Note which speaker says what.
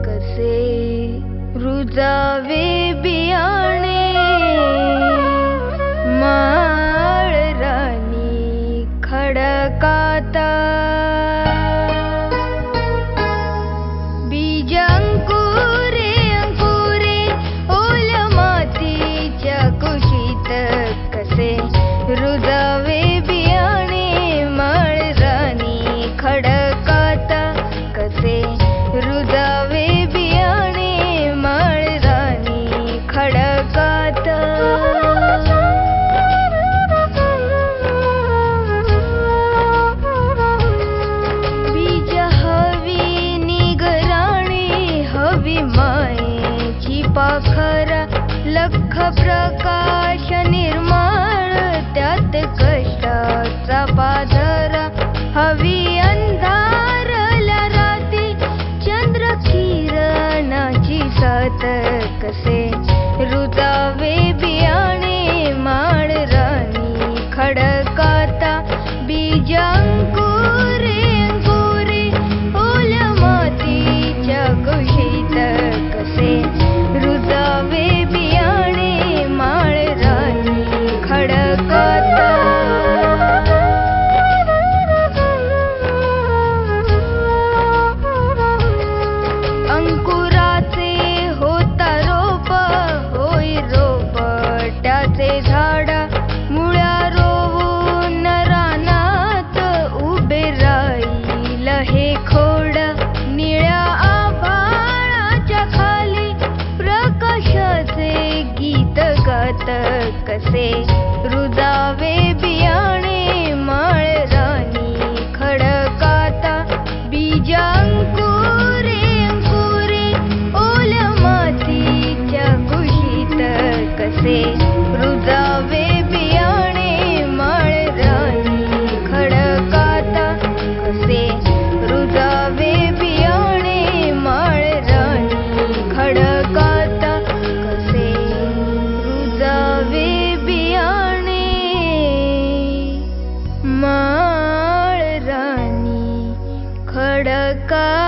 Speaker 1: कसे रुजावे बियाणे माळ राणी खडकाता. बीज अंकुरे अंकुरे ओल्या मातीच्या कुशीत कसे रुजावे बियाणे माळ राणी खडकाता. कसे रुजावे बियाणे माळ राणी खडकाता. बीज हवी निगराणी हवी मायेची पाखरा लख प्रकाश निर्माण त्यात कष्टाचा पाझरा. हवी अंधारल्या राती चंद्र किरणाची साथ. कसे रुजावे बियाणे माळ राणी खडकाता. बीज अंकुरे अंकुरे ओल्या मातीच्या कुशीत कसे रुजावे बियाणे माळ राणी खडकाता. अंकुराचे होता रोप होई रोपट्याचे झाड. मुळ्या रोवून रानात उभे राहील हे खोड. निळ्या आभाळाच्या खाली प्रकाशाचे गीत गात. कसे रुजावे बियाणे माळ राणी खडकाता. बीज अंकुरे अंकुरे ओल्या मातीच्या कुशीत कसे रुजावे बियाणे माळ राणी खडकाता. कसे रुजावे बियाणे माळ राणी खडकाता. कसे रुजावे बियाणे माळ राणी खडकाता.